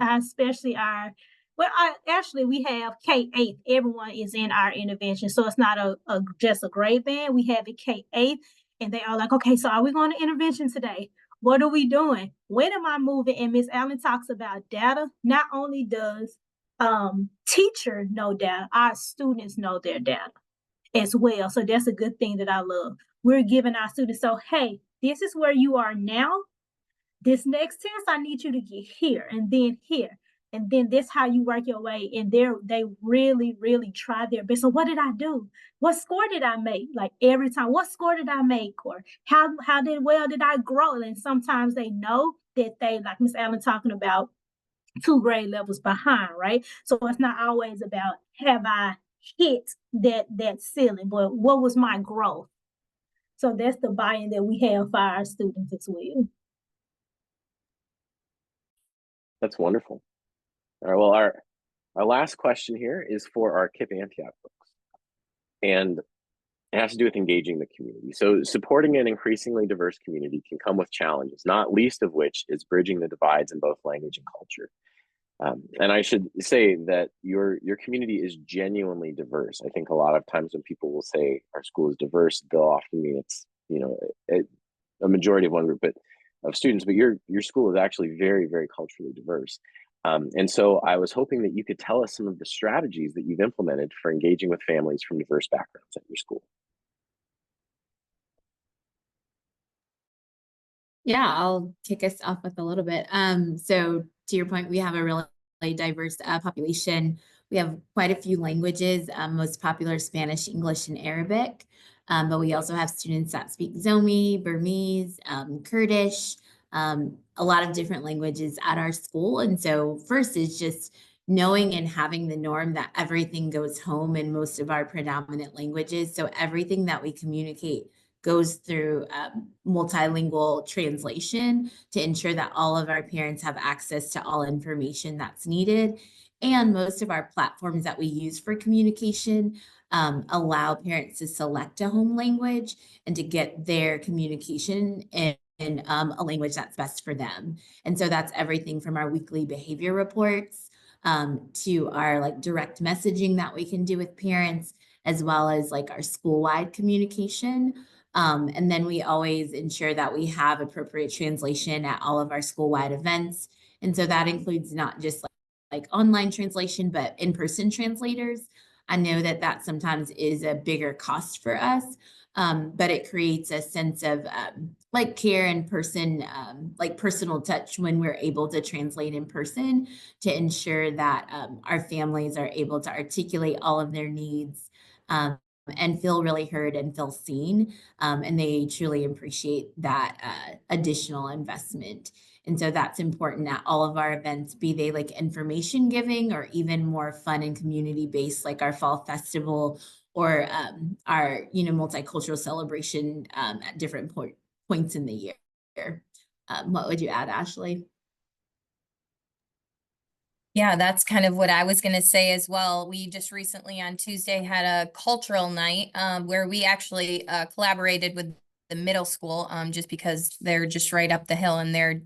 Speaker 7: especially actually we have K-8. Everyone is in our intervention. So it's not just a grade band. We have a K-8 and they are like, okay, so are we going to intervention today? What are we doing? When am I moving? And Ms. Allen talks about data. Not only does teacher know data, our students know their data as well. So that's a good thing that I love. We're giving our students, so hey, this is where you are now. This next test, I need you to get here and then here. And then this how you work your way. And they really, really try their best. So what did I do? What score did I make? Like every time, what score did I make? Or how did I grow? And sometimes they know that they, like Ms. Allen talking about, 2 grade levels behind, right? So it's not always about have I hit that ceiling, but what was my growth? So that's the buy-in that we have for our students as well.
Speaker 3: That's wonderful. All right, well, our last question here is for our KIPP Antioch folks. And it has to do with engaging the community. So supporting an increasingly diverse community can come with challenges, not least of which is bridging the divides in both language and culture. And I should say that your community is genuinely diverse. I think a lot of times when people will say our school is diverse, they'll often mean it's, you know, a majority of one group of students, but your school is actually very, very culturally diverse. And so I was hoping that you could tell us some of the strategies that you've implemented for engaging with families from diverse backgrounds at your school.
Speaker 5: Yeah, I'll kick us off with a little bit. So to your point, we have a really diverse population. We have quite a few languages, most popular Spanish, English, and Arabic. But we also have students that speak Zomi, Burmese, Kurdish, a lot of different languages at our school. And so first is just knowing and having the norm that everything goes home in most of our predominant languages. So everything that we communicate goes through multilingual translation to ensure that all of our parents have access to all information that's needed. And most of our platforms that we use for communication allow parents to select a home language and to get their communication in a language that's best for them. And so that's everything from our weekly behavior reports to our like direct messaging that we can do with parents, as well as like our school-wide communication. And then we always ensure that we have appropriate translation at all of our school-wide events. And so that includes not just like online translation, but in-person translators. I know that sometimes is a bigger cost for us, but it creates a sense of like care in person, like personal touch when we're able to translate in person to ensure that our families are able to articulate all of their needs and feel really heard and feel seen. And they truly appreciate that additional investment. And so that's important at all of our events, be they like information giving or even more fun and community based, like our fall festival or our, multicultural celebration at different points in the year. What would you add, Ashley?
Speaker 6: Yeah, that's kind of what I was going to say as well. We just recently on Tuesday had a cultural night where we actually collaborated with the middle school just because they're just right up the hill and they're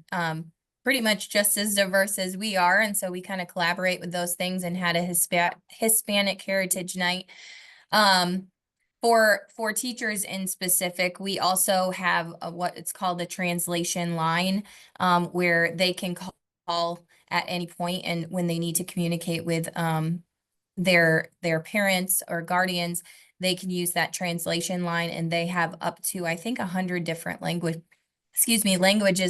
Speaker 6: pretty much just as diverse as we are. And so we kind of collaborate with those things and had a Hispanic Heritage Night. For teachers in specific, we also have what it's called a translation line where they can call at any point and when they need to communicate with their parents or guardians, they can use that translation line, and they have up to, I think, 100 different languages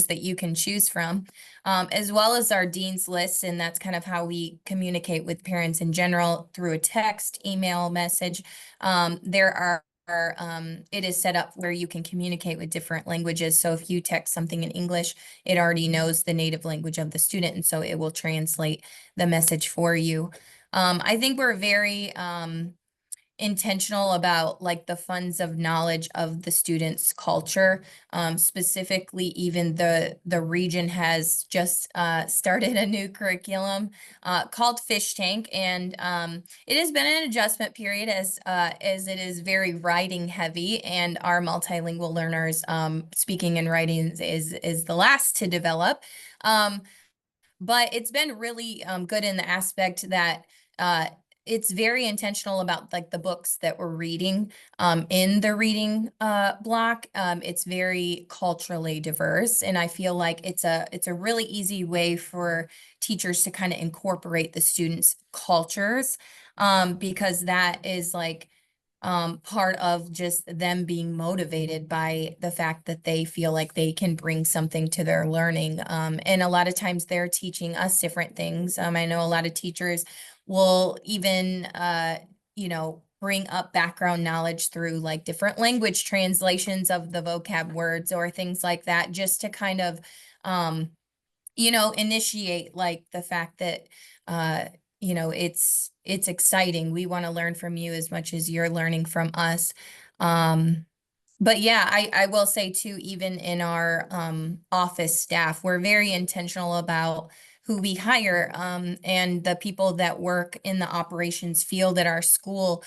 Speaker 6: that you can choose from, as well as our dean's list. And that's kind of how we communicate with parents in general through a text, email, message. There are it is set up where you can communicate with different languages. So if you text something in English, it already knows the native language of the student, and so it will translate the message for you. I think we're very intentional about like the funds of knowledge of the students' culture. Specifically, even the region has just started a new curriculum called Fish Tank, and it has been an adjustment period as it is very writing heavy, and our multilingual learners speaking and writing is the last to develop. But it's been really good in the aspect that it's very intentional about like the books that we're reading in the reading block. It's very culturally diverse, and I feel like it's a really easy way for teachers to kind of incorporate the students' cultures because that is like part of just them being motivated by the fact that they feel like they can bring something to their learning. And a lot of times they're teaching us different things. I know a lot of teachers will even, bring up background knowledge through like different language translations of the vocab words or things like that, just to kind of, initiate like the fact that, it's exciting. We want to learn from you as much as you're learning from us. But yeah, I will say too, even in our office staff, we're very intentional about who we hire, and the people that work in the operations field at our school,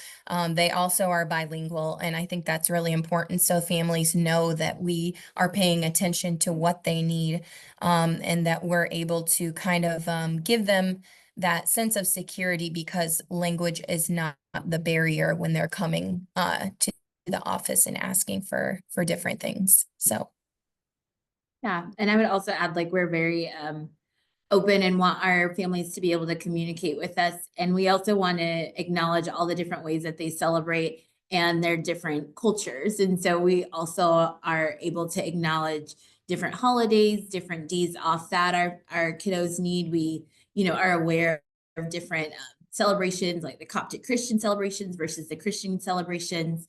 Speaker 6: they also are bilingual. And I think that's really important. So families know that we are paying attention to what they need, and that we're able to kind of give them that sense of security, because language is not the barrier when they're coming to the office and asking for different things. So
Speaker 5: Yeah, and I would also add, like, we're very open and want our families to be able to communicate with us. And we also want to acknowledge all the different ways that they celebrate and their different cultures. And so we also are able to acknowledge different holidays, different days off that our kiddos need. We, are aware of different celebrations, like the Coptic Christian celebrations versus the Christian celebrations.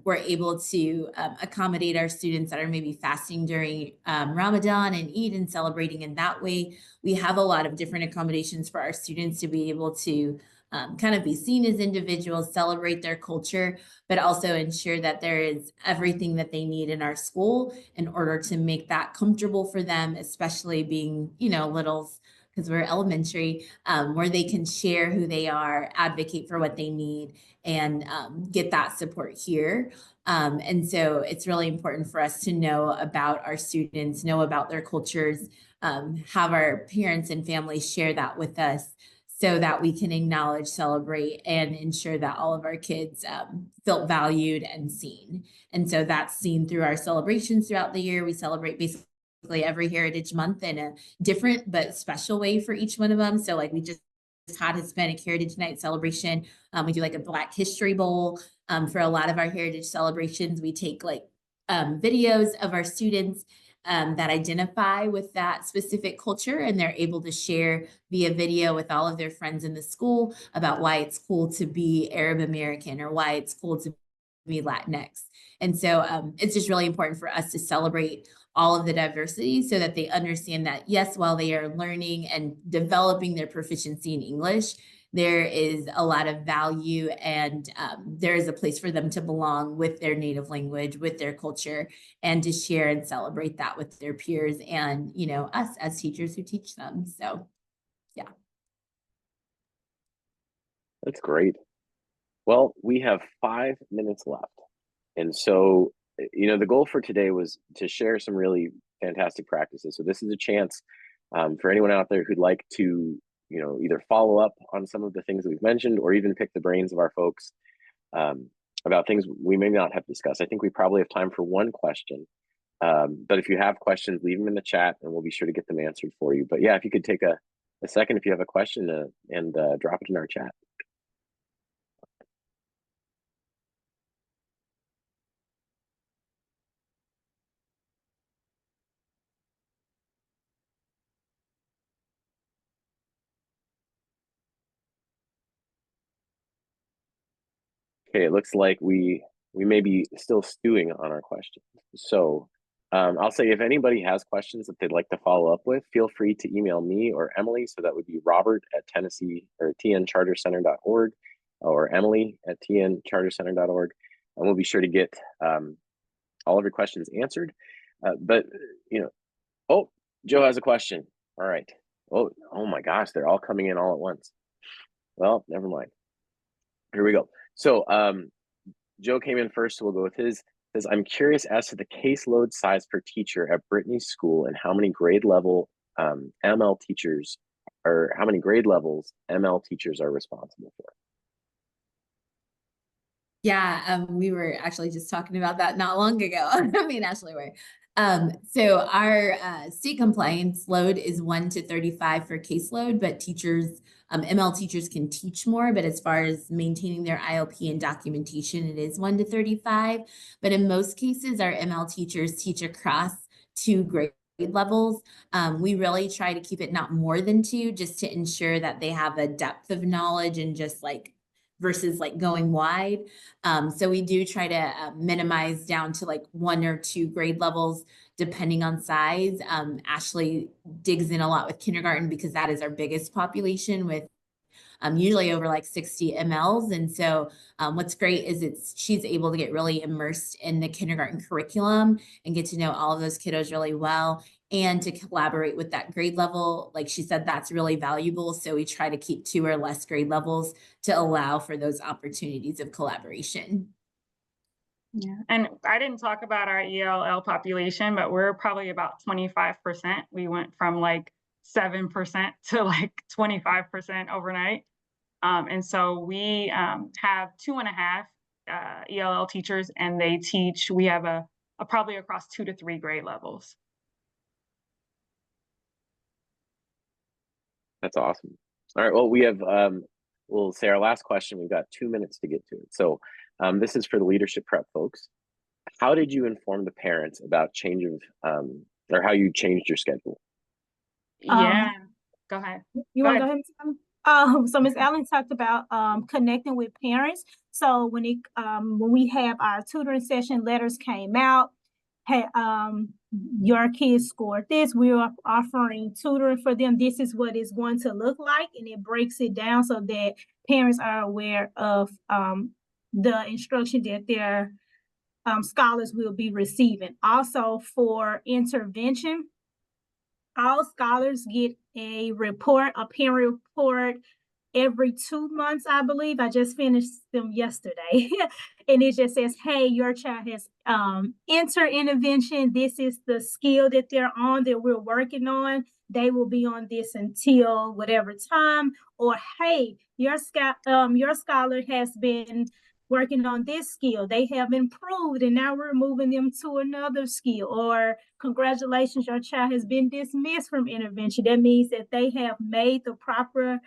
Speaker 5: We're able to accommodate our students that are maybe fasting during Ramadan and Eid and celebrating in that way. We have a lot of different accommodations for our students to be able to kind of be seen as individuals, celebrate their culture, but also ensure that there is everything that they need in our school in order to make that comfortable for them, especially being, littles, because we're elementary, where they can share who they are, advocate for what they need, and get that support here. And so it's really important for us to know about our students, know about their cultures, have our parents and families share that with us, so that we can acknowledge, celebrate, and ensure that all of our kids feel valued and seen. And so that's seen through our celebrations throughout the year. We celebrate basically every Heritage Month in a different but special way for each one of them. So like we just had Hispanic Heritage Night celebration. We do like a Black History Bowl. For a lot of our heritage celebrations, we take like videos of our students that identify with that specific culture, and they're able to share via video with all of their friends in the school about why it's cool to be Arab American or why it's cool to be Latinx. And so it's just really important for us to celebrate all of the diversity so that they understand that, yes, while they are learning and developing their proficiency in English, there is a lot of value, and there is a place for them to belong with their native language, with their culture, and to share and celebrate that with their peers and, us as teachers who teach them. So, yeah.
Speaker 3: That's great. Well, we have 5 minutes left. And so, the goal for today was to share some really fantastic practices. So this is a chance for anyone out there who'd like to, either follow up on some of the things that we've mentioned, or even pick the brains of our folks about things we may not have discussed. I think we probably have time for one question. But if you have questions, leave them in the chat and we'll be sure to get them answered for you. But yeah, if you could take a second, if you have a question, and drop it in our chat. Okay, it looks like we may be still stewing on our questions. So I'll say, if anybody has questions that they'd like to follow up with, feel free to email me or Emily. So that would be Robert at Tennessee or tnchartercenter.org, or Emily at tnchartercenter.org. And we'll be sure to get all of your questions answered. But oh, Joe has a question. All right. Oh my gosh, they're all coming in all at once. Well, never mind. Here we go. So Joe came in first, so we'll go with his. Says, I'm curious as to the caseload size per teacher at Brittany's school, and how many grade level ML teachers, or how many grade levels ML teachers are responsible for.
Speaker 5: Yeah, we were actually just talking about that not long ago. I mean, Ashley, were. So our state compliance load is 1 to 35 for caseload, but teachers, ML teachers can teach more, but as far as maintaining their IOP and documentation, it is 1 to 35. But in most cases, our ML teachers teach across 2 grade levels. We really try to keep it not more than 2, just to ensure that they have a depth of knowledge and just like versus like going wide. So we do try to minimize down to like 1 or 2 grade levels, depending on size. Ashley digs in a lot with kindergarten because that is our biggest population with usually over like 60 MLs. And so what's great is she's able to get really immersed in the kindergarten curriculum and get to know all of those kiddos really well, and to collaborate with that grade level. Like she said, that's really valuable. So we try to keep 2 or less grade levels to allow for those opportunities of collaboration.
Speaker 4: Yeah, and I didn't talk about our ELL population, but we're probably about 25%. We went from like 7% to like 25% overnight. And so we have 2.5 ELL teachers, and they teach, we have a probably across 2 to 3 grade levels.
Speaker 3: That's awesome. All right, well, we have, we'll say our last question. We've got 2 minutes to get to it. So this is for the leadership prep folks. How did you inform the parents about change of, or how you changed your schedule?
Speaker 4: Yeah, go ahead.
Speaker 7: You want to go ahead? So Ms. Allen talked about connecting with parents. So when we have our tutoring session, letters came out, hey, your kids scored this, we are offering tutoring for them. This is what it's going to look like, and it breaks it down so that parents are aware of the instruction that their scholars will be receiving. Also, for intervention, all scholars get a report, a parent report, every 2 months, I believe. I just finished them yesterday. And it just says, hey, your child has entered intervention. This is the skill that they're on, that we're working on. They will be on this until whatever time. Or, hey, your scholar has been working on this skill. They have improved, and now we're moving them to another skill. Or, congratulations, your child has been dismissed from intervention. That means that they have made the proper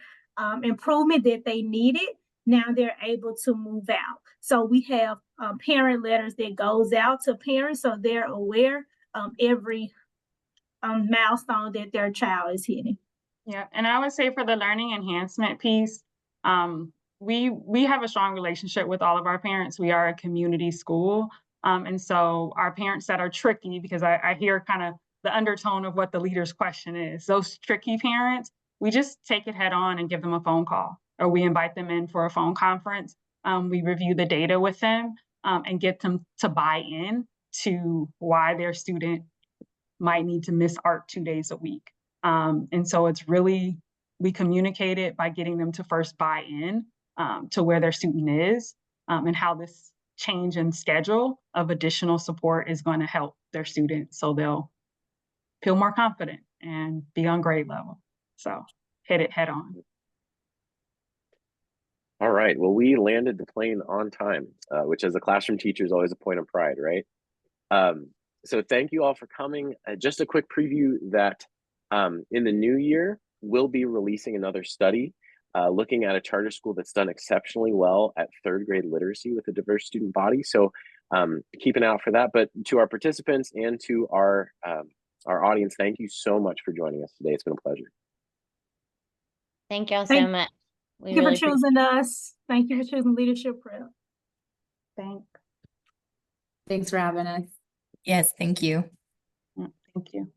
Speaker 7: improvement that they needed. Now they're able to move out. So we have parent letters that goes out to parents, so they're aware every milestone that their child is hitting.
Speaker 4: Yeah, and I would say for the learning enhancement piece, we have a strong relationship with all of our parents. We are a community school. And so our parents that are tricky, because I hear kind of the undertone of what the leader's question is, those tricky parents, we just take it head on and give them a phone call, or we invite them in for a phone conference. We review the data with them and get them to buy in to why their student might need to miss art 2 days a week. And so it's really, we communicate it by getting them to first buy in to where their student is and how this change in schedule of additional support is going to help their students, so they'll feel more confident and be on grade level. So hit it head on.
Speaker 3: All right, well, we landed the plane on time, which as a classroom teacher is always a point of pride, right? So thank you all for coming. Just a quick preview that in the new year, we'll be releasing another study looking at a charter school that's done exceptionally well at 3rd grade literacy with a diverse student body. So keep an eye out for that. But to our participants and to our audience, thank you so much for joining us today. It's been a pleasure.
Speaker 1: Thank y'all so much.
Speaker 7: Thank you for choosing us. Thank you for choosing Leadership Prep.
Speaker 5: Thanks for having us.
Speaker 6: Yes, thank you.
Speaker 4: Thank you.